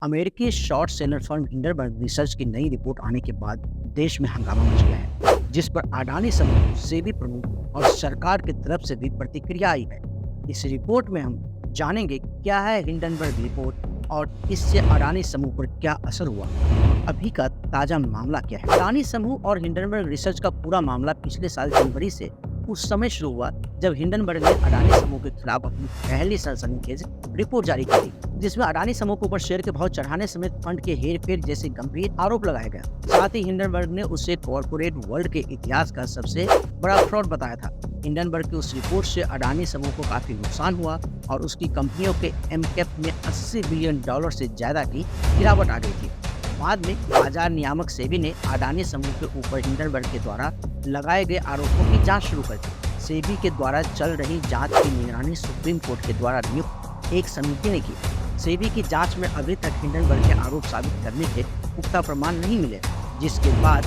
अमेरिकी short seller firm Hindenburg research की नई रिपोर्ट आने के बाद देश में हंगामा मच गया है, जिस पर अडानी समूह, सेबी प्रमुख और सरकार की तरफ से भी प्रतिक्रिया आई है। इस रिपोर्ट में हम जानेंगे क्या है हिंडनबर्ग रिपोर्ट और इससे अडानी समूह पर क्या असर हुआ और अभी का ताजा मामला क्या है। अडानी समूह और हिंडनबर्ग रिसर्च का पूरा मामला पिछले साल जनवरी से उस समय शुरू हुआ जब हिंडनबर्ग ने अडानी समूह के खिलाफ अपनी पहली सनसनीखेज रिपोर्ट जारी की थी, जिसमें अडानी समूह के ऊपर शेयर के भाव चढ़ाने समेत फंड के हेरफेर जैसे गंभीर आरोप लगाए गए। साथ ही हिंडनबर्ग ने उसे कॉर्पोरेट वर्ल्ड के इतिहास का सबसे बड़ा फ्रॉड बताया था। हिंडनबर्ग की उस रिपोर्ट से अडानी समूह को काफी नुकसान हुआ और उसकी कंपनियों के एमकैप में $80 बिलियन से ज्यादा की गिरावट आ गई थी। बाद में बाजार नियामक सेबी ने अडानी समूह के ऊपर हिंडनबर्ग के द्वारा लगाए गए आरोपों की जांच शुरू कर दी। सेबी के द्वारा चल रही जांच की निगरानी सुप्रीम कोर्ट के द्वारा नियुक्त एक समिति ने की। सेबी की जांच में अभी तक हिंडनबर्ग के आरोप साबित करने के पुख्ता प्रमाण नहीं मिले, जिसके बाद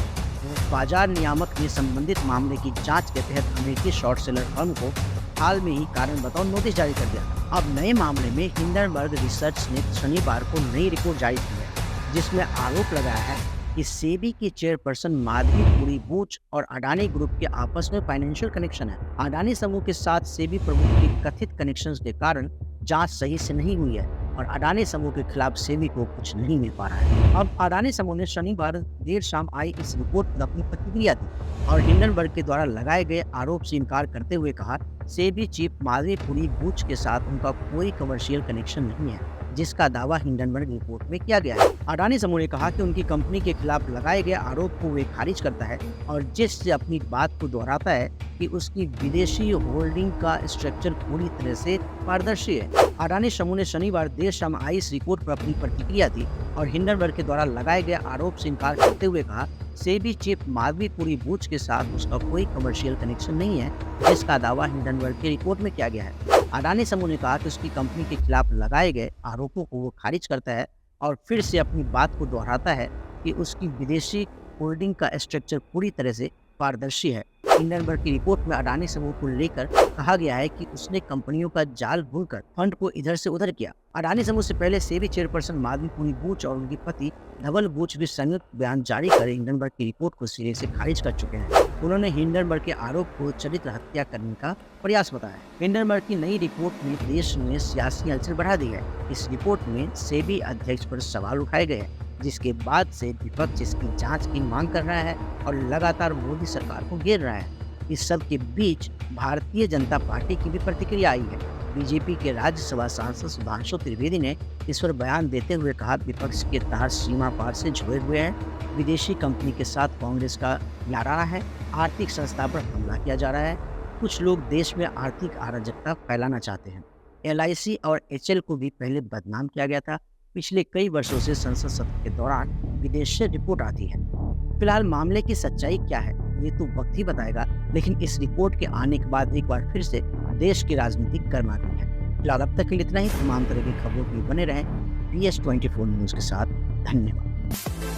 बाजार नियामक ने संबंधित मामले की जांच के तहत अमेरिकी शॉर्ट सेलर फर्म को हाल में ही कारण बताओ नोटिस जारी कर दिया। अब नए मामले में हिंडनबर्ग रिसर्च ने शनिवार को नई रिपोर्ट जारी की है, जिसमें आरोप लगाया है कि सेबी की चेयरपर्सन माधवी पुरी बूच और अडानी ग्रुप के आपस में फाइनेंशियल कनेक्शन है। अडानी समूह के साथ सेबी प्रमुख के कथित कनेक्शंस के कारण जांच सही से नहीं हुई है और अडानी समूह के खिलाफ सेबी को कुछ नहीं मिल पा रहा है। अब अडानी समूह ने शनिवार देर शाम आई इस रिपोर्ट पर अपनी प्रतिक्रिया दी और हिंडनबर्ग के द्वारा लगाए गए आरोप से इनकार करते हुए कहा, सेबी चीफ माधवी पुरी बूच के साथ उनका कोई कमर्शियल कनेक्शन नहीं है, जिसका दावा हिंडनबर्ग रिपोर्ट में किया गया है। अडानी समूह ने कहा कि उनकी कंपनी के खिलाफ लगाए गए आरोप को वे खारिज करता है और जिससे अपनी बात को दोहराता है कि उसकी विदेशी होल्डिंग का स्ट्रक्चर पूरी तरह से पारदर्शी है। अडानी समूह ने शनिवार देर शाम आई इस रिपोर्ट पर अपनी प्रतिक्रिया दी और हिंडनबर्ग के द्वारा लगाए गए आरोप से इनकार करते हुए कहा, सेबी चीफ माधवी पुरी बूच के साथ उसका कोई कमर्शियल कनेक्शन नहीं है, जिसका दावा हिंडनबर्ग की रिपोर्ट में किया गया है। अडानी समूह ने कहा कि उसकी कंपनी के खिलाफ लगाए गए आरोपों को वो खारिज करता है और फिर से अपनी बात को दोहराता है कि उसकी विदेशी होल्डिंग का स्ट्रक्चर पूरी तरह से पारदर्शी है। हिंडनबर्ग की रिपोर्ट में अडानी समूह को लेकर कहा गया है कि उसने कंपनियों का जाल बुनकर फंड को इधर से उधर किया। अडानी समूह से पहले सेबी चेयरपर्सन माधवी पुरी बूच और उनके पति धवल बूच भी संयुक्त बयान जारी कर हिंडनबर्ग की रिपोर्ट को सिरे से खारिज कर चुके हैं। उन्होंने हिंडनबर्ग के आरोप को चरित्र हत्या करने का प्रयास बताया। हिंडनबर्ग की नई रिपोर्ट ने देश में सियासी हलचल बढ़ा दी है। इस रिपोर्ट में सेबी अध्यक्ष पर सवाल उठाए गए हैं, जिसके बाद से विपक्ष इसकी जांच की मांग कर रहा है और लगातार मोदी सरकार को घेर रहा है। इस सब के बीच भारतीय जनता पार्टी की भी प्रतिक्रिया आई है। बीजेपी के राज्यसभा सांसद सुधांशु त्रिवेदी ने इस पर बयान देते हुए कहा, विपक्ष के तार सीमा पार से जुड़े हुए हैं। विदेशी कंपनी के साथ कांग्रेस का याराना है। आर्थिक संस्था पर हमला किया जा रहा है। कुछ लोग देश में आर्थिक अराजकता फैलाना चाहते हैं। LIC और HL को भी पहले बदनाम किया गया था। पिछले कई वर्षों से संसद सत्र के दौरान विदेश से रिपोर्ट आती है। फिलहाल मामले की सच्चाई क्या है ये तो वक्त ही बताएगा, लेकिन इस रिपोर्ट के आने के बाद एक बार फिर से देश की राजनीति गर्मा गई है। फिलहाल अब तक के लिए इतना ही। तमाम तरह की खबरों के लिए बने रहें BS24 न्यूज़ के साथ। धन्यवाद।